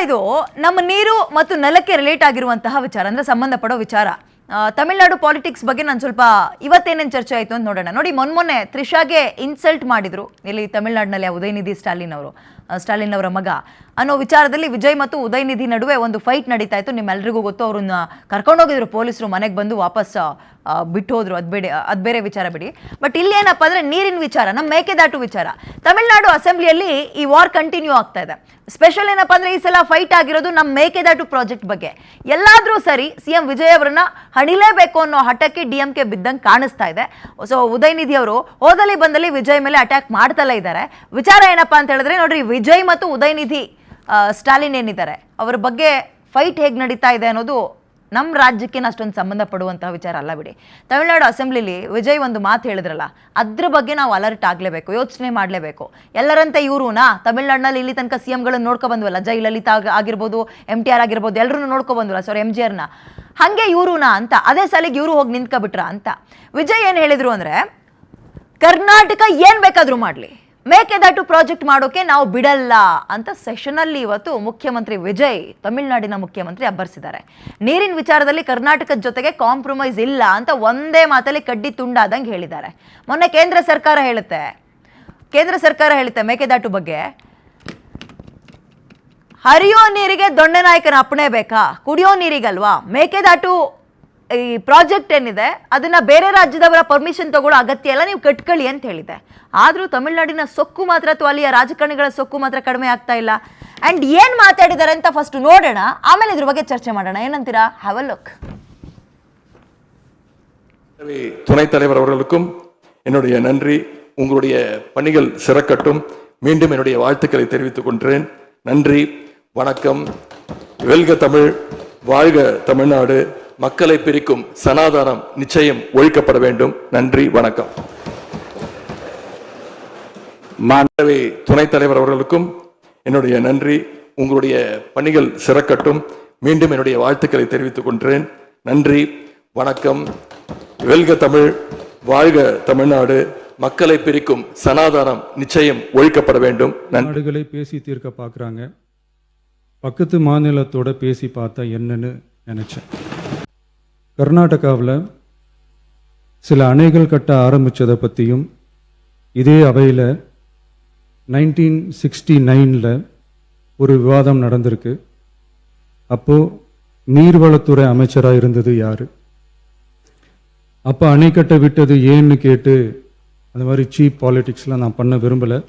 ಇದು ನಮ್ಮ ನೀರು ಮತ್ತು ನೆಲಕ್ಕೆ ರಿಲೇಟ್ ಆಗಿರುವಂತಹ ವಿಚಾರ, ಅಂದ್ರೆ ಸಂಬಂಧಪಡೋ ವಿಚಾರ. ತಮಿಳುನಾಡು ಪಾಲಿಟಿಕ್ಸ್ ಬಗ್ಗೆ ನಾನು ಸ್ವಲ್ಪ ಇವತ್ತೇನೇನು ಚರ್ಚೆ ಆಯಿತು ಅಂತ ನೋಡೋಣ. ನೋಡಿ, ಮೊನ್ನೆ ತ್ರಿಷಾಗೆ ಇನ್ಸಲ್ಟ್ ಮಾಡಿದ್ರು ಇಲ್ಲಿ ತಮಿಳುನಾಡಿನಲ್ಲಿ ಉದಯನಿಧಿ ಸ್ಟಾಲಿನ್ ಅವರ ಮಗ ಅನ್ನೋ ವಿಚಾರದಲ್ಲಿ ವಿಜಯ್ ಮತ್ತು ಉದಯನಿಧಿ ನಡುವೆ ಒಂದು ಫೈಟ್ ನಡೀತಾ ಇತ್ತು. ನಿಮ್ಮೆಲ್ಲರಿಗೂ ಗೊತ್ತು. ಅವ್ರನ್ನ ಕರ್ಕೊಂಡೋಗಿದ್ರು ಪೊಲೀಸರು, ಮನೆಗೆ ಬಂದು ವಾಪಸ್ ಬಿಟ್ಟು ಹೋದ್ರು. ಅದು ಬೇರೆ ವಿಚಾರ ಬಿಡಿ. ಬಟ್ ಇಲ್ಲಿ ಏನಪ್ಪ ಅಂದರೆ ನೀರಿನ ವಿಚಾರ, ನಮ್ಮ ಮೇಕೆದಾಟು ವಿಚಾರ. ತಮಿಳುನಾಡು ಅಸೆಂಬ್ಲಿಯಲ್ಲಿ ಈ ವಾರ್ ಕಂಟಿನ್ಯೂ ಆಗ್ತಾ ಇದೆ. ಸ್ಪೆಷಲ್ ಏನಪ್ಪ ಅಂದರೆ ಈ ಸಲ ಫೈಟ್ ಆಗಿರೋದು ನಮ್ಮ ಮೇಕೆದಾಟು ಪ್ರಾಜೆಕ್ಟ್ ಬಗ್ಗೆ. ಎಲ್ಲಾದರೂ ಸರಿ CM ವಿಜಯ್ ಅವರನ್ನ ಹಣಿಲೇಬೇಕು ಅನ್ನೋ ಹಠಕ್ಕೆ DMK ಬಿದ್ದಂಗೆ ಕಾಣಿಸ್ತಾ ಇದೆ. ಸೊ ಉದಯನಿಧಿ ಅವರು ಹೋದಲ್ಲಿ ಬಂದಲ್ಲಿ ವಿಜಯ್ ಮೇಲೆ ಅಟ್ಯಾಕ್ ಮಾಡ್ತಲೇ ಇದ್ದಾರೆ. ವಿಚಾರ ಏನಪ್ಪಾ ಅಂತ ಹೇಳಿದ್ರೆ, ನೋಡ್ರಿ, ವಿಜಯ್ ಮತ್ತು ಉದಯನಿಧಿ ಸ್ಟಾಲಿನ್ ಏನಿದ್ದಾರೆ ಅವರ ಬಗ್ಗೆ ಫೈಟ್ ಹೇಗೆ ನಡೀತಾ ಇದೆ ಅನ್ನೋದು ನಮ್ಮ ರಾಜ್ಯಕ್ಕೆ ಅಷ್ಟೊಂದು ಸಂಬಂಧಪಡುವಂತಹ ವಿಚಾರ ಅಲ್ಲ ಬಿಡಿ. ತಮಿಳುನಾಡು ಅಸೆಂಬ್ಲಿಲಿ ವಿಜಯ್ ಒಂದು ಮಾತು ಹೇಳಿದ್ರಲ್ಲ, ಅದ್ರ ಬಗ್ಗೆ ನಾವು ಅಲರ್ಟ್ ಆಗಲೇಬೇಕು, ಯೋಚನೆ ಮಾಡಲೇಬೇಕು. ಎಲ್ಲರಂತೆ ಇವರುನಾ ತಮಿಳುನಾಡಿನಲ್ಲಿ ಇಲ್ಲಿ ತನಕ CMಗಳನ್ನು ನೋಡ್ಕೊ ಬಂದ್ವಲ್ಲ, ಜಯಲಲಿತಾ ಆಗಿರ್ಬೋದು, MTR ಆಗಿರ್ಬೋದು, ಎಲ್ಲರೂ ನೋಡ್ಕೊ ಬಂದ್ವಲ್ಲ, MGRನ, ಹಾಗೆ ಇವರುನಾ ಅಂತ ಅದೇ ಸಲಿಗೆ ಇವರು ಹೋಗಿ ನಿಂತ್ಕೊಬಿಟ್ರ ಅಂತ. ವಿಜಯ್ ಏನು ಹೇಳಿದ್ರು ಅಂದರೆ, ಕರ್ನಾಟಕ ಏನು ಬೇಕಾದರೂ ಮಾಡಲಿ, ಮೇಕೆದಾಟು ಪ್ರಾಜೆಕ್ಟ್ ಮಾಡೋಕೆ ನಾವು ಬಿಡಲ್ಲ ಅಂತ ಸೆಷನಲ್ಲಿ ಇವತ್ತು ಮುಖ್ಯಮಂತ್ರಿ ವಿಜಯ್, ತಮಿಳುನಾಡಿನ ಮುಖ್ಯಮಂತ್ರಿ, ಅಬ್ಬರಿಸಿದ್ದಾರೆ. ನೀರಿನ ವಿಚಾರದಲ್ಲಿ ಕರ್ನಾಟಕದ ಜೊತೆಗೆ ಕಾಂಪ್ರಮೈಸ್ ಇಲ್ಲ ಅಂತ ಒಂದೇ ಮಾತಲ್ಲಿ ಕಡ್ಡಿ ತುಂಡಾದಂಗೆ ಹೇಳಿದ್ದಾರೆ. ಮೊನ್ನೆ ಕೇಂದ್ರ ಸರ್ಕಾರ ಹೇಳುತ್ತೆ ಮೇಕೆದಾಟು ಬಗ್ಗೆ, ಹರಿಯೋ ನೀರಿಗೆ ದೊಣ್ಣೆ ನಾಯಕನ ಅಪ್ಪಣೆ ಬೇಕಾ, ಕುಡಿಯೋ ನೀರಿಗಲ್ವಾ? ಮೇಕೆದಾಟು ಈ ಪ್ರಾಜೆಕ್ಟ್ ಏನಿದೆ ಅದನ್ನ ಬೇರೆ ರಾಜ್ಯದವರ ಪರ್ಮಿಷನ್ ತಗೊಳ್ಳೋ ಅಗತ್ಯ ಇಲ್ಲ, ನೀವು ಕಟ್ಕೊಳ್ಳಿ ಅಂತ ಹೇಳಿದೆ. ಆದರೂ ತಮಿಳುನಾಡಿನ ಸೊಕ್ಕು ಮಾತ್ರ, ಅಥವಾ ಅಲ್ಲಿಯ ರಾಜಕಾರಣಿಗಳ ಸೊಕ್ಕು ಮಾತ್ರ ಕಡಿಮೆ ಆಗ್ತಾ ಇಲ್ಲ. ಅಂಡ್ ಏನ್ ಮಾತಾಡಿದ್ದಾರೆ ಅಂತ ಫಸ್ಟ್ ನೋಡೋಣ, ಆಮೇಲೆ ಇದ್ರ ಬಗ್ಗೆ ಚರ್ಚೆ ಮಾಡೋಣ. ಏನಂತೀರಾ? Have a look. துணைத் தலைவர் அவர்களுக்கும் என்னுடைய நன்றி. உங்களுடைய பணிகள் சிறக்கட்டும். மீண்டும் என்னுடைய வாழ்த்துக்களை தெரிவித்துக் கொள்கிறேன். நன்றி, வணக்கம். வெல்க தமிழ், வாழ்க தமிழ்நாடு. மக்களை பிரிக்கும் சனாதானம் நிச்சயம் ஒழிக்கப்பட வேண்டும். நன்றி, வணக்கம். மாண்புமிகு துணைத் தலைவர் அவர்களுக்கும் என்னுடைய நன்றி. உங்களுடைய பணிகள் சிறக்கட்டும். மீண்டும் என்னுடைய வாழ்த்துக்களை தெரிவித்துக் கொள்கிறேன். நன்றி, வணக்கம். வெல்க தமிழ், வாழ்க தமிழ்நாடு. மக்களை பிரிக்கும் சனாதானம் நிச்சயம் ஒழிக்கப்பட வேண்டும். நாடுகளை பேசி தீர்க்க பார்க்குறாங்க, பக்கத்து மாநிலத்தோட பேசி பார்த்தா என்னன்னு நினைச்சேன். கர்நாடகாவில் சில அணைகள் கட்ட ஆரம்பித்ததை பற்றியும் இதே அவையில் 1969 ஒரு விவாதம் நடந்திருக்கு. அப்போது நீர்வளத்துறை அமைச்சராக இருந்தது யார்? அப்போ அணை கட்ட விட்டது ஏன்னு கேட்டு அந்த மாதிரி சீப் பாலிட்டிக்ஸ்லாம் நான் பண்ண விரும்பலை.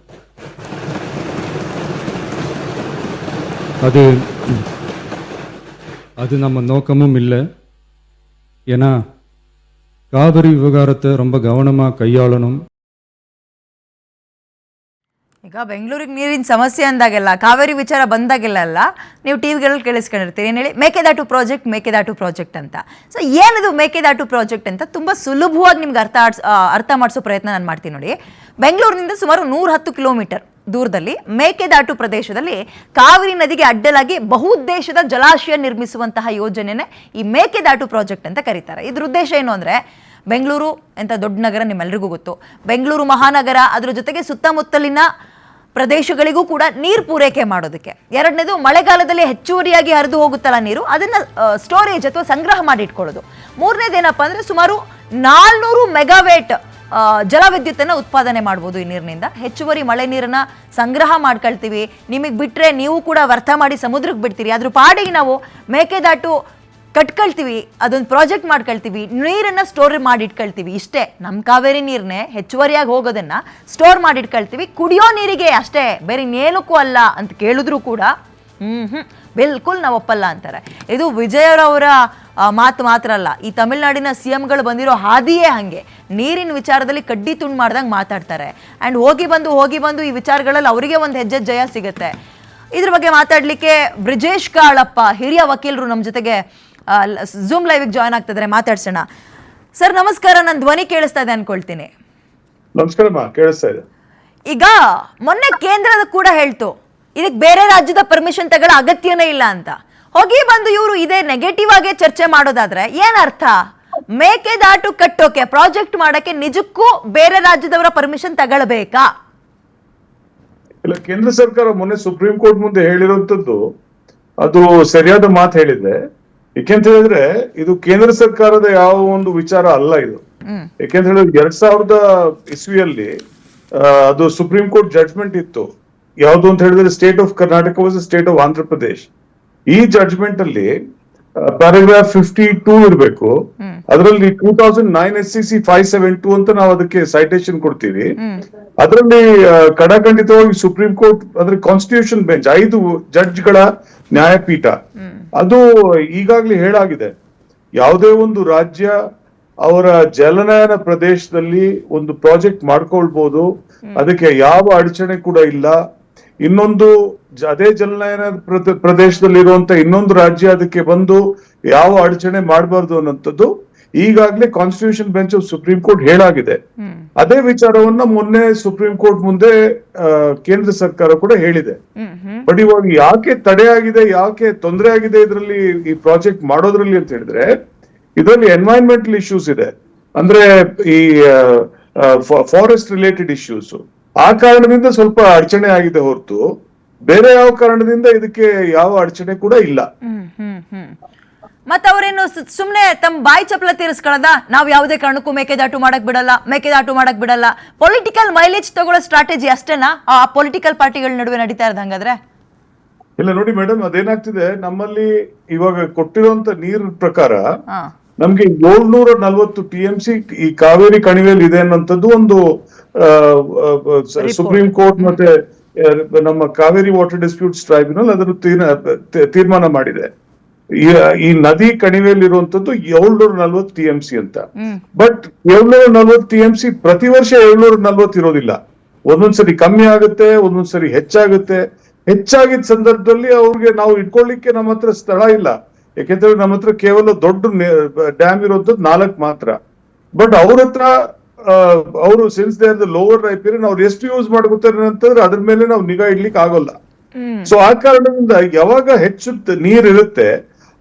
அது நம்ம நோக்கமும் இல்லை. ஏன்னா காவிரி விவகாரத்தை ரொம்ப கவனமாக கையாளணும். ಈಗ ಬೆಂಗಳೂರಿಗೆ ನೀರಿನ ಸಮಸ್ಯೆ ಅಂದಾಗೆಲ್ಲ, ಕಾವೇರಿ ವಿಚಾರ ಬಂದಾಗೆಲ್ಲ ನೀವು ಟಿವಿಗಳಲ್ಲಿ ಕೇಳಿಸ್ಕೊಂಡಿರ್ತೀರಿ. ಏನು ಹೇಳಿ, ಮೇಕೆದಾಟು ಪ್ರಾಜೆಕ್ಟ್ ಅಂತ. ಸೊ ಏನಿದು ಮೇಕೆದಾಟು ಪ್ರಾಜೆಕ್ಟ್ ಅಂತ ತುಂಬ ಸುಲಭವಾಗಿ ನಿಮ್ಗೆ ಅರ್ಥ ಮಾಡಿಸೋ ಪ್ರಯತ್ನ ನಾನು ಮಾಡ್ತೀನಿ. ನೋಡಿ, ಬೆಂಗಳೂರಿನಿಂದ ಸುಮಾರು 110 ಕಿಲೋಮೀಟರ್ ದೂರದಲ್ಲಿ ಮೇಕೆದಾಟು ಪ್ರದೇಶದಲ್ಲಿ ಕಾವೇರಿ ನದಿಗೆ ಅಡ್ಡಲಾಗಿ ಬಹುದ್ದೇಶದ ಜಲಾಶಯ ನಿರ್ಮಿಸುವಂತಹ ಯೋಜನೆನೇ ಈ ಮೇಕೆದಾಟು ಪ್ರಾಜೆಕ್ಟ್ ಅಂತ ಕರೀತಾರೆ. ಇದ್ರ ಉದ್ದೇಶ ಏನು ಅಂದರೆ, ಬೆಂಗಳೂರು ಅಂತ ದೊಡ್ಡ ನಗರ ನಿಮ್ಮೆಲ್ಲರಿಗೂ ಗೊತ್ತು. ಬೆಂಗಳೂರು ಮಹಾನಗರ, ಅದರ ಜೊತೆಗೆ ಸುತ್ತಮುತ್ತಲಿನ ಪ್ರದೇಶಗಳಿಗೂ ಕೂಡ ನೀರು ಪೂರೈಕೆ ಮಾಡೋದಕ್ಕೆ. ಎರಡನೇದು, ಮಳೆಗಾಲದಲ್ಲಿ ಹೆಚ್ಚುವರಿಯಾಗಿ ಹರಿದು ಹೋಗುತ್ತಲ್ಲ ನೀರು, ಅದನ್ನು ಸ್ಟೋರೇಜ್ ಅಥವಾ ಸಂಗ್ರಹ ಮಾಡಿ ಇಟ್ಕೊಳ್ಳೋದು. ಮೂರನೇದೇನಪ್ಪ ಅಂದರೆ, ಸುಮಾರು 400 ಮೆಗಾವೇಟ್ ಜಲವಿದ್ಯುತ್ತನ್ನು ಉತ್ಪಾದನೆ ಮಾಡ್ಬೋದು ಈ ನೀರಿನಿಂದ. ಹೆಚ್ಚುವರಿ ಮಳೆ ನೀರನ್ನು ಸಂಗ್ರಹ ಮಾಡ್ಕೊಳ್ತೀವಿ, ನಿಮಗೆ ಬಿಟ್ಟರೆ ನೀವು ಕೂಡ ವ್ಯರ್ಥ ಮಾಡಿ ಸಮುದ್ರಕ್ಕೆ ಬಿಡ್ತೀರಿ. ಅದ್ರ ಪಾಡಿಗೆ ನಾವು ಮೇಕೆದಾಟು ಕಟ್ಕೊಳ್ತೀವಿ, ಅದೊಂದು ಪ್ರಾಜೆಕ್ಟ್ ಮಾಡ್ಕೊಳ್ತೀವಿ, ನೀರನ್ನು ಸ್ಟೋರ್ ಮಾಡಿ ಇಟ್ಕೊಳ್ತೀವಿ. ಇಷ್ಟೇ, ನಮ್ಮ ಕಾವೇರಿ ನೀರನ್ನೇ ಹೆಚ್ಚುವರಿಯಾಗಿ ಹೋಗೋದನ್ನು ಸ್ಟೋರ್ ಮಾಡಿ ಇಟ್ಕೊಳ್ತೀವಿ, ಕುಡಿಯೋ ನೀರಿಗೆ ಅಷ್ಟೇ, ಬೇರೆ ಇನ್ನೇನಕ್ಕೂ ಅಲ್ಲ ಅಂತ ಕೇಳಿದ್ರು ಕೂಡ ಬಿಲ್ಕುಲ್ ನಾವು ಒಪ್ಪಲ್ಲ ಅಂತಾರೆ. ಇದು ವಿಜಯರವರ ಮಾತು ಮಾತ್ರ ಅಲ್ಲ, ಈ ತಮಿಳುನಾಡಿನ CMಗಳು ಬಂದಿರೋ ಹಾದಿಯೇ ಹಾಗೆ. ನೀರಿನ ವಿಚಾರದಲ್ಲಿ ಕಡ್ಡಿ ತುಂಡು ಮಾಡ್ದಂಗೆ ಮಾತಾಡ್ತಾರೆ. ಆ್ಯಂಡ್ ಹೋಗಿ ಬಂದು ಈ ವಿಚಾರಗಳಲ್ಲಿ ಅವರಿಗೆ ಒಂದು ಹೆಜ್ಜೆ ಜಯ ಸಿಗುತ್ತೆ. ಇದ್ರ ಬಗ್ಗೆ ಮಾತಾಡಲಿಕ್ಕೆ ಬ್ರಿಜೇಶ್ ಕಾಳಪ್ಪ, ಹಿರಿಯ ವಕೀಲರು, ನಮ್ಮ ಜೊತೆಗೆ ಝೂಮ್ ಲೈವ್ಗೆ ಜಾಯ್ನ್ ಆಗ್ತಿದ್ದಾರೆ. ಮಾತಾಡ್ಸೋಣ. ಸರ್ ನಮಸ್ಕಾರ, ನನ್ನ ಧ್ವನಿ ಕೇಳಿಸ್ತಾ ಇದೆ ಅನ್ಕೊಳ್ತೀನಿ. ನಮಸ್ಕಾರ, ಕೇಳಿಸ್ತಾ ಇದೆ. ಈಗ ಮೊನ್ನೆ ಕೇಂದ್ರದ ಕೂಡ ಹೇಳ್ತು, ಇದಕ್ಕೆ ಬೇರೆ ರಾಜ್ಯದ ಪರ್ಮಿಷನ್ ತಗೊಳ್ಳೋ ಅಗತ್ಯನೇ ಇಲ್ಲ ಅಂತ. ಹೋಗಿ ಬಂದು ಇವರು ಇದೇ ನೆಗೆಟಿವ್ ಆಗಿ ಚರ್ಚೆ ಮಾಡೋದಾದ್ರೆ ಏನ್ ಅರ್ಥ? ಮೇಕೆದಾಟು ಕಟ್ಟೋಕೆ, ಪ್ರಾಜೆಕ್ಟ್ ಮಾಡಕ್ಕೆ ನಿಜಕ್ಕೂ ಬೇರೆ ರಾಜ್ಯದವರ ಪರ್ಮಿಷನ್ ತಗೊಳ್ಬೇಕಾ? ಇಲ್ಲ, ಕೇಂದ್ರ ಸರ್ಕಾರ ಮೊನ್ನೆ ಸುಪ್ರೀಂ ಕೋರ್ಟ್ ಮುಂದೆ ಹೇಳಿರುವಂತದ್ದು ಅದು ಸರಿಯಾದ ಮಾತು ಹೇಳಿದ್ರೆ, ಯಾಕೆಂತ ಹೇಳಿದ್ರೆ ಇದು ಕೇಂದ್ರ ಸರ್ಕಾರದ ಯಾವ ಒಂದು ವಿಚಾರ ಅಲ್ಲ ಇದು. ಯಾಕೆಂತ ಹೇಳಿದ್ರೆ 2000 ಇಸ್ವಿಯಲ್ಲಿ ಅದು ಸುಪ್ರೀಂ ಕೋರ್ಟ್ ಜಡ್ಜ್ಮೆಂಟ್ ಇತ್ತು. ಯಾವುದು ಅಂತ ಹೇಳಿದ್ರೆ state of Karnataka was state of Andhra Pradesh. ಈ ಜಡ್ಜ್ಮೆಂಟ್ ಅಲ್ಲಿ ಪ್ಯಾರಾಗ್ರಾಫ್ 52 ಇರಬೇಕು. ಅದರಲ್ಲಿ 2009 SCC 572 ಅಂತ ನಾವು ಅದಕ್ಕೆ ಸೈಟೇಷನ್ ಕೊಡ್ತೀವಿ. ಅದರಲ್ಲಿ ಕಡಾಖಂಡಿತವಾಗಿ ಸುಪ್ರೀಂ ಕೋರ್ಟ್ ಅಂದ್ರೆ ಕಾನ್ಸ್ಟಿಟ್ಯೂಷನ್ ಬೆಂಚ್ 5 ಜಡ್ಜ್ಗಳ ನ್ಯಾಯಪೀಠ ಅದು ಈಗಾಗಲೇ ಹೇಳಾಗಿದೆ, ಯಾವುದೇ ಒಂದು ರಾಜ್ಯ ಅವರ ಜಲನಯನ ಪ್ರದೇಶದಲ್ಲಿ ಒಂದು ಪ್ರಾಜೆಕ್ಟ್ ಮಾಡ್ಕೊಳ್ಬಹುದು, ಅದಕ್ಕೆ ಯಾವ ಅಡಚಣೆ ಕೂಡ ಇಲ್ಲ. ಇನ್ನೊಂದು ಅದೇ ಜಲನಯನ ಪ್ರದೇಶದಲ್ಲಿರುವಂತ ಇನ್ನೊಂದು ರಾಜ್ಯ ಅದಕ್ಕೆ ಬಂದು ಯಾವ ಅಡಚಣೆ ಮಾಡಬಾರ್ದು ಅನ್ನೋಂಥದ್ದು ಈಗಾಗಲೇ constitution bench of supreme court ಹೇಳಾಗಿದೆ. ಅದೇ ವಿಚಾರವನ್ನ ಮೊನ್ನೆ ಸುಪ್ರೀಂ ಕೋರ್ಟ್ ಮುಂದೆ ಕೇಂದ್ರ ಸರ್ಕಾರ ಕೂಡ ಹೇಳಿದೆ. ಬಟ್ ಇವಾಗ ಯಾಕೆ ತಡೆ ಆಗಿದೆ, ಯಾಕೆ ತೊಂದರೆ ಆಗಿದೆ ಇದರಲ್ಲಿ ಈ ಪ್ರಾಜೆಕ್ಟ್ ಮಾಡೋದ್ರಲ್ಲಿ ಅಂತ ಹೇಳಿದ್ರೆ, ಇದರಲ್ಲಿ ಎನ್ವೈರನ್ಮೆಂಟಲ್ ಇಶ್ಯೂಸ್ ಇದೆ, ಅಂದ್ರೆ ಈ ಫಾರೆಸ್ಟ್ ರಿಲೇಟೆಡ್ ಇಶ್ಯೂಸ್. ಆ ಕಾರಣದಿಂದ ಸ್ವಲ್ಪ ಅಡಚಣೆ ಆಗಿದೆ ಹೊರತು ಬೇರೆ ಯಾವ ಕಾರಣದಿಂದ ಇದಕ್ಕೆ ಯಾವ ಅಡಚಣೆ ಕೂಡ ಇಲ್ಲ. ಮತ್ತ ಅವ್ರೇನು ಸುಮ್ನೆ ತಮ್ಮ ಬಾಯಿ ಚಪ್ಪಲ ತೀರಿಸ್ಕೊಳ್ಳೋದ, ನಾವ್ ಯಾವುದೇ ಕಾರಣಕ್ಕೂ ಮೇಕೆದಾಟು ಮಾಡಕ್ ಬಿಡಲ್ಲ ಪೊಲಿಟಿಕಲ್ ಮೈಲೇಜ್ ತಗೊಳ್ಳೋ ಸ್ಟ್ರಾಟಜಿ ಅಷ್ಟೇನಾ ಆ ಪೊಲಿಟಿಕಲ್ ಪಾರ್ಟಿಗಳ ನಡುವೆ ನಡೀತಾ ಇರೋದು ಹಂಗಾದ್ರೆ? ಇಲ್ಲ ನೋಡಿ ಮೇಡಮ್, ಅದೇನಾಗ್ತಿದೆ, ನಮ್ಮಲ್ಲಿ ಇವಾಗ ಕೊಟ್ಟಿರುವಂತ ನೀರ್ ಪ್ರಕಾರ ನಮ್ಗೆ 740 TMC ಈ ಕಾವೇರಿ ಕಣಿವೆಯಲ್ಲಿ ಇದೆ ಅನ್ನೋಂಥದ್ದು ಒಂದು ಸುಪ್ರೀಂ ಕೋರ್ಟ್ ಮತ್ತೆ ನಮ್ಮ ಕಾವೇರಿ ವಾಟರ್ ಡಿಸ್ಪ್ಯೂಟ್ಸ್ ಟ್ರೈಬ್ಯುನಲ್ ಅದನ್ನು ತೀರ್ಮಾನ ಮಾಡಿದೆ. ಈ ನದಿ ಕಣಿವೆಯಲ್ಲಿರುವಂತದ್ದು 740 TMC ಅಂತ. ಬಟ್ 740 TMC ಪ್ರತಿ ವರ್ಷ 740 ಇರೋದಿಲ್ಲ. ಒಂದೊಂದ್ಸರಿ ಕಮ್ಮಿ ಆಗುತ್ತೆ, ಒಂದೊಂದ್ಸರಿ ಹೆಚ್ಚಾಗುತ್ತೆ. ಹೆಚ್ಚಾಗಿದ್ದ ಸಂದರ್ಭದಲ್ಲಿ ಅವ್ರಿಗೆ ನಾವು ಇಟ್ಕೊಳ್ಳಿಕ್ಕೆ ನಮ್ಮ ಹತ್ರ ಸ್ಥಳ ಇಲ್ಲ. ಯಾಕೆಂದ್ರೆ ನಮ್ಮ ಹತ್ರ ಕೇವಲ ದೊಡ್ಡ ಡ್ಯಾಮ್ ಇರುವಂತದ್ದು 4 ಮಾತ್ರ. ಬಟ್ ಅವ್ರ ಹತ್ರ ಅವರು since they are the lower ರೈಪೀರಿಯಡ್ ಅವ್ರು ಎಷ್ಟು ಯೂಸ್ ಮಾಡ್ಕೊತಾರೆ ಅಂತಂದ್ರೆ ಅದ್ರ ಮೇಲೆ ನಾವು ನಿಗಾ ಇಡ್ಲಿಕ್ಕೆ ಆಗೋಲ್ಲ. ಸೊ ಆ ಕಾರಣದಿಂದ ಯಾವಾಗ ಹೆಚ್ಚು ನೀರ್ ಇರುತ್ತೆ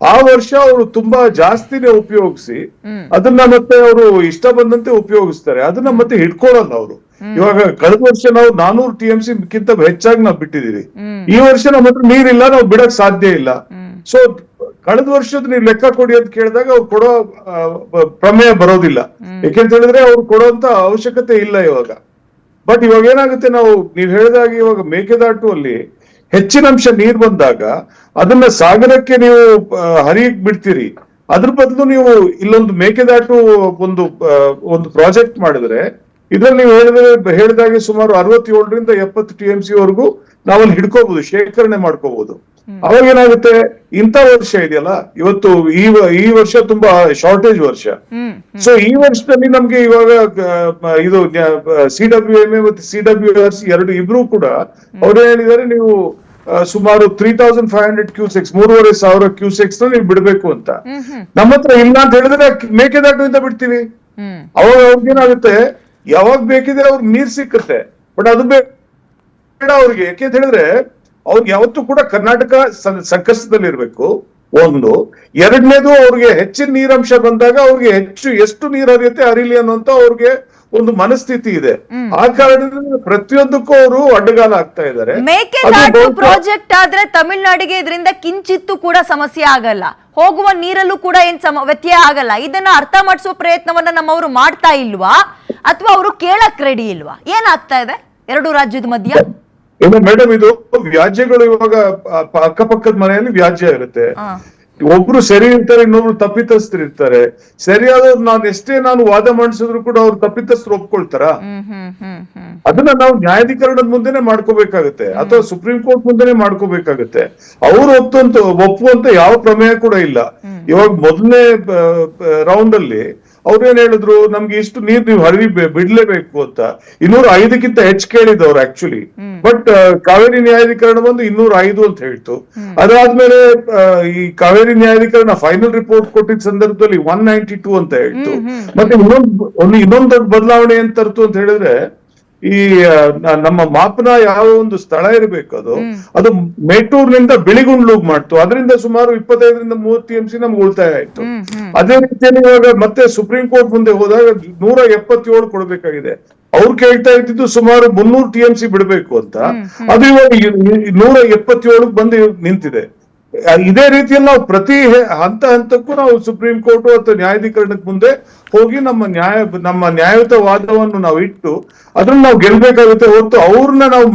ಆ ವರ್ಷ ಅವರು ತುಂಬಾ ಜಾಸ್ತಿನೇ ಉಪಯೋಗಿಸಿ ಅದನ್ನ ಮತ್ತೆ ಅವರು ಇಷ್ಟ ಬಂದಂತೆ ಉಪಯೋಗಿಸ್ತಾರೆ. ಅದನ್ನ ಮತ್ತೆ ಹಿಡ್ಕೊಳ್ಳಲ್ಲ ಅವರು. ಇವಾಗ ಕಳೆದ ವರ್ಷ ನಾವು 400 TMC ಗಿಂತ ಹೆಚ್ಚಾಗಿ ನಾವು ಬಿಟ್ಟಿದೀವಿ. ಈ ವರ್ಷ ನಮ್ಮ ಹತ್ರ ನೀರಿಲ್ಲ, ನಾವು ಬಿಡಕ್ ಸಾಧ್ಯ ಇಲ್ಲ. ಸೊ ಕಳೆದ ವರ್ಷದ ನೀವು ಲೆಕ್ಕ ಕೊಡಿ ಅಂತ ಕೇಳಿದಾಗ ಅವ್ರು ಕೊಡೋ ಪ್ರಮೇಯ ಬರೋದಿಲ್ಲ. ಯಾಕೆಂತ ಹೇಳಿದ್ರೆ ಅವ್ರು ಕೊಡುವಂತ ಅವಶ್ಯಕತೆ ಇಲ್ಲ ಇವಾಗ. ಬಟ್ ಇವಾಗ ಏನಾಗುತ್ತೆ, ನೀವ್ ಹೇಳಿದಾಗ ಇವಾಗ ಮೇಕೆದಾಟು ಅಲ್ಲಿ ಹೆಚ್ಚಿನ ಅಂಶ ನೀರ್ ಬಂದಾಗ ಅದನ್ನ ಸಾಗರಕ್ಕೆ ನೀವು ಹರಿಯಕ್ ಬಿಡ್ತೀರಿ. ಅದ್ರ ಬದಲು ನೀವು ಇಲ್ಲೊಂದು ಮೇಕೆದಾಟು ಒಂದು ಪ್ರಾಜೆಕ್ಟ್ ಮಾಡಿದ್ರೆ ಇದ್ರಲ್ಲಿ ನೀವು ಹೇಳಿದಾಗೆ ಸುಮಾರು 67ರಿಂದ 70 TMC ವರೆಗೂ ನಾವಲ್ಲಿ ಹಿಡ್ಕೋಬಹುದು, ಶೇಖರಣೆ ಮಾಡ್ಕೋಬಹುದು. ಅವಾಗ ಏನಾಗುತ್ತೆ, ಇಂಥ ವರ್ಷ ಇದೆಯಲ್ಲ ಇವತ್ತು ಈ ವರ್ಷ ತುಂಬಾ ಶಾರ್ಟೇಜ್ ವರ್ಷ. ಸೊ ಈ ವರ್ಷದಲ್ಲಿ ನಮ್ಗೆ ಇವಾಗ ಇದು CWMA ಮತ್ತೆ CWRC ಇಬ್ರು ಕೂಡ ಅವ್ರು ಹೇಳಿದ್ದಾರೆ, ನೀವು ಸುಮಾರು 3500 ಕ್ಯೂಸೆಕ್ಸ್ 3500 ಕ್ಯೂಸೆಕ್ಸ್ ನೀವು ಬಿಡ್ಬೇಕು ಅಂತ. ನಮ್ಮ ಹತ್ರ ಇಲ್ಲ ಅಂತ ಹೇಳಿದ್ರೆ ಮೇಕೆದಾಟುವಿಂದ ಬಿಡ್ತೀವಿ. ಅವಾಗ ಅವ್ರಿಗೇನಾಗುತ್ತೆ, ಯಾವಾಗ ಬೇಕಿದ್ರೆ ಅವ್ರಿಗೆ ನೀರ್ ಸಿಕ್ಕುತ್ತೆ. ಬಟ್ ಅದು ಬೇಡ ಅವ್ರಿಗೆ. ಯಾಕೆಂತ ಹೇಳಿದ್ರೆ ಅವ್ರಿಗೆ ಯಾವತ್ತೂ ಕೂಡ ಕರ್ನಾಟಕ ಸಂಕಷ್ಟದಲ್ಲಿ ಇರ್ಬೇಕು ಒಂದು. ಎರಡನೇದು, ಅವ್ರಿಗೆ ಹೆಚ್ಚಿನ ನೀರಂಶ ಬಂದಾಗ ಅವ್ರಿಗೆ ಎಷ್ಟು ನೀರು ಹರಿಯುತ್ತೆ ಹರಿಲಿ ಅನ್ನೋಂತ ಅವ್ರಿಗೆ ಒಂದು ಮನಸ್ಥಿತಿ ಇದೆ. ಆ ಕಾರಣದಿಂದ ಪ್ರತಿಯೊಂದಕ್ಕೂ ಅವರು ಅಡ್ಡಗಾಲ ಆಗ್ತಾ ಇದ್ದಾರೆ. ಮೇಕೆದಾಟು ಪ್ರಾಜೆಕ್ಟ್ ಆದ್ರೆ ತಮಿಳ್ನಾಡಿಗೆ ಇದರಿಂದ ಕಿಂಚಿತ್ತು ಕೂಡ ಸಮಸ್ಯೆ ಆಗಲ್ಲ, ಹೋಗುವ ನೀರಲ್ಲೂ ಕೂಡ ಏನ್ ವ್ಯತ್ಯಯ ಆಗಲ್ಲ. ಇದನ್ನ ಅರ್ಥ ಮಾಡಿಸುವ ಪ್ರಯತ್ನವನ್ನ ನಮ್ಮವರು ಮಾಡ್ತಾ ಇಲ್ವಾ, ಅಥವಾ ಅವರು ಕೇಳಕ್ ರೆಡಿ ಇಲ್ವಾ? ಏನಾಗ್ತಾ ಇದೆ ಎರಡು ರಾಜ್ಯದ ಮಧ್ಯ? ಇಲ್ಲ ಮೇಡಮ್, ಇದು ವ್ಯಾಜ್ಯಗಳು ಇವಾಗ ಅಕ್ಕಪಕ್ಕದ ಮನೆಯಲ್ಲಿ ವ್ಯಾಜ್ಯ ಇರುತ್ತೆ. ಒಬ್ರು ಸರಿ ಇರ್ತಾರೆ, ಇನ್ನೊಬ್ರು ತಪ್ಪಿತಸ್ಥರು ಇರ್ತಾರೆ. ಸರಿಯಾದವ್ರು ನಾನು ವಾದ ಮಾಡಿಸಿದ್ರು ಕೂಡ ಅವ್ರು ತಪ್ಪಿತಸ್ಥರು ಒಪ್ಕೊಳ್ತಾರ? ಅದನ್ನ ನಾವು ನ್ಯಾಯಾಧಿಕರಣದ ಮುಂದೆನೆ ಮಾಡ್ಕೋಬೇಕಾಗತ್ತೆ, ಅಥವಾ ಸುಪ್ರೀಂ ಕೋರ್ಟ್ ಮುಂದೆನೆ ಮಾಡ್ಕೋಬೇಕಾಗತ್ತೆ. ಅವ್ರು ಒಪ್ಪುವಂತ ಯಾವ ಪ್ರಮೇಯ ಕೂಡ ಇಲ್ಲ. ಇವಾಗ ಮೊದಲನೇ ರೌಂಡ್ ಅಲ್ಲಿ ಅವ್ರೇನ್ ಹೇಳಿದ್ರು, ನಮ್ಗೆ ಇಷ್ಟು ನೀರ್ ನೀವು ಬಿಡ್ಲೇಬೇಕು ಅಂತ 205ಕ್ಕಿಂತ ಹೆಚ್ಚು ಕೇಳಿದವ್ರು ಆಕ್ಚುಲಿ. ಬಟ್ ಕಾವೇರಿ ನ್ಯಾಯಾಧಿಕರಣ ಬಂದು 205 ಅಂತ ಹೇಳ್ತು. ಅದಾದ್ಮೇಲೆ ಈ ಕಾವೇರಿ ನ್ಯಾಯಾಧಿಕರಣ ಫೈನಲ್ ರಿಪೋರ್ಟ್ ಕೊಟ್ಟಿದ್ದ ಸಂದರ್ಭದಲ್ಲಿ 192 ಅಂತ ಹೇಳ್ತು. ಮತ್ತೆ ಇನ್ನೊಂದು ದೊಡ್ಡ ಬದಲಾವಣೆ ಏನ್ ತರ್ತು ಅಂತ ಹೇಳಿದ್ರೆ, ಈ ನಮ್ಮ ಮಾಪನ ಯಾವ ಒಂದು ಸ್ಥಳ ಇರಬೇಕು ಅದು ಮೇಟೂರ್ನಿಂದ ಬಿಳಿಗುಂಡ್ಲುಗ್ ಮಾಡ್ತು. ಅದರಿಂದ ಸುಮಾರು 25ರಿಂದ 30 TMC ನಮ್ಗೆ ಉಳಿತಾಯ ಆಯ್ತು. ಅದೇ ರೀತಿಯಲ್ಲಿ ಇವಾಗ ಮತ್ತೆ ಸುಪ್ರೀಂ ಕೋರ್ಟ್ ಮುಂದೆ ಹೋದಾಗ 177 ಕೊಡ್ಬೇಕಾಗಿದೆ. ಅವ್ರು ಕೇಳ್ತಾ ಇದ್ದಿದ್ದು ಸುಮಾರು 300 TMC ಬಿಡ್ಬೇಕು ಅಂತ. ಅದು ಇವಾಗ 177 ಬಂದು ನಿಂತಿದೆ. ಇದೇ ರೀತಿಯಲ್ಲಿ ನಾವು ಪ್ರತಿ ಹಂತಕ್ಕೂ ನಾವು ಸುಪ್ರೀಂ ಕೋರ್ಟ್ ಅಥವಾ ನ್ಯಾಯಾಧೀಕರಣಕ್ಕೆ ಮುಂದೆ ಹೋಗಿ ನಮ್ಮ ನ್ಯಾಯಯುತ ವಾದವನ್ನು ನಾವು ಇಟ್ಟು ಅದನ್ನ ನಾವು ಗೆಲ್ಬೇಕಾಗುತ್ತೆ ಹೊರತು ಅವ್ರನ್ನ ನಾವು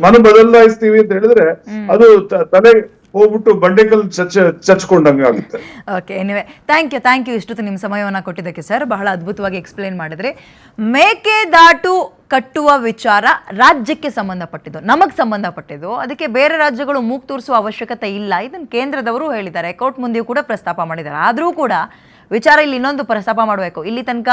ಮನ ಬದಲಾಯಿಸ್ತೀವಿ ಅಂತ ಹೇಳಿದ್ರೆ ಅದು ತಲೆ ಹೋಗ್ಬಿಟ್ಟು ಬಂಡೆಕಲ್ ಚಚ್ಕೊಂಡಂಗೆ ಆಗುತ್ತೆ. ಓಕೆ, ಎನಿವೆ ಥ್ಯಾಂಕ್ ಯು ಇಷ್ಟೊತ್ತು ನಿಮ್ಮ ಸಮಯವನ್ನು ಕೊಟ್ಟಿದ್ದಕ್ಕೆ ಸರ್. ಬಹಳ ಅದ್ಭುತವಾಗಿ ಎಕ್ಸ್ಪ್ಲೇನ್ ಮಾಡಿದ್ರಿ. ಮೇಕೆದಾಟು ಕಟ್ಟುವ ವಿಚಾರ ರಾಜ್ಯಕ್ಕೆ ಸಂಬಂಧಪಟ್ಟಿದ್ದು, ನಮಗೆ ಸಂಬಂಧಪಟ್ಟಿದ್ದು. ಅದಕ್ಕೆ ಬೇರೆ ರಾಜ್ಯಗಳು ಮೂಗು ತೂರಿಸುವ ಅವಶ್ಯಕತೆ ಇಲ್ಲ. ಇದನ್ನು ಕೇಂದ್ರದವರು ಹೇಳಿದ್ದಾರೆ, ಕೋರ್ಟ್ ಮುಂದೆಯೂ ಕೂಡ ಪ್ರಸ್ತಾಪ ಮಾಡಿದ್ದಾರೆ. ಆದರೂ ಕೂಡ ವಿಚಾರ ಇಲ್ಲಿ ಇನ್ನೊಂದು ಪ್ರಸ್ತಾಪ ಮಾಡಬೇಕು. ಇಲ್ಲಿ ತನಕ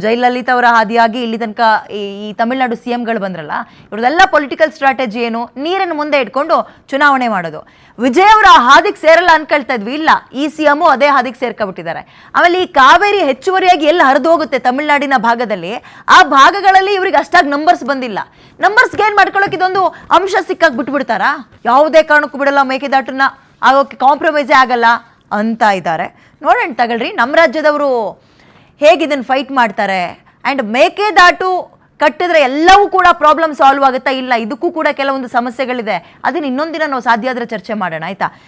ಜಯಲಲಿತಾ ಅವರ ಹಾದಿಯಾಗಿ ಇಲ್ಲಿ ತನಕ ಈ ತಮಿಳುನಾಡು CMಗಳು ಬಂದ್ರಲ್ಲ, ಇವ್ರದೆಲ್ಲ ಪೊಲಿಟಿಕಲ್ ಸ್ಟ್ರಾಟಜಿ ಏನು? ನೀರನ್ನು ಮುಂದೆ ಇಟ್ಕೊಂಡು ಚುನಾವಣೆ ಮಾಡೋದು. ವಿಜಯ್ ಅವರ ಹಾದಿಗೆ ಸೇರಲ್ಲ ಅನ್ಕೊಳ್ತಾ ಇದ್ವಿ, ಇಲ್ಲ, ಈ CM ಅದೇ ಹಾದಿಗೆ ಸೇರ್ಕೊಬಿಟ್ಟಿದ್ದಾರೆ. ಆಮೇಲೆ ಈ ಕಾವೇರಿ ಹೆಚ್ಚುವರಿಯಾಗಿ ಎಲ್ಲ ಹರಿದು ಹೋಗುತ್ತೆ ತಮಿಳುನಾಡಿನ ಭಾಗದಲ್ಲಿ, ಆ ಭಾಗಗಳಲ್ಲಿ ಇವ್ರಿಗೆ ಅಷ್ಟಾಗಿ ನಂಬರ್ಸ್ ಬಂದಿಲ್ಲ. ನಂಬರ್ಸ್ ಗೇನ್ ಮಾಡ್ಕೊಳ್ಳೋಕೆ ಇದೊಂದು ಅಂಶ ಸಿಕ್ಕಾಗಿ ಬಿಟ್ಬಿಡ್ತಾರಾ? ಯಾವುದೇ ಕಾರಣಕ್ಕೂ ಬಿಡಲ್ಲ, ಮೇಕೆದಾಟನ್ನ ಆಗೋಕ್ಕೆ ಕಾಂಪ್ರಮೈಸೇ ಆಗಲ್ಲ ಅಂತ ಇದ್ದಾರೆ. ನೋಡೋಣ ತಗೊಳ್ರಿ ನಮ್ಮ ರಾಜ್ಯದವರು ಹೇಗೆ ಇದನ್ನು ಫೈಟ್ ಮಾಡ್ತಾರೆ. ಆ್ಯಂಡ್ ಮೇಕೆದಾಟು ಕಟ್ಟಿದ್ರೆ ಎಲ್ಲವೂ ಕೂಡ ಪ್ರಾಬ್ಲಮ್ ಸಾಲ್ವ್ ಆಗುತ್ತಾ? ಇಲ್ಲ, ಇದಕ್ಕೂ ಕೂಡ ಕೆಲವೊಂದು ಸಮಸ್ಯೆಗಳಿದೆ. ಅದನ್ನ ಇನ್ನೊಂದಿನ ನಾವು ಸಾಧ್ಯ ಆದರೆ ಚರ್ಚೆ ಮಾಡೋಣ, ಆಯ್ತಾ?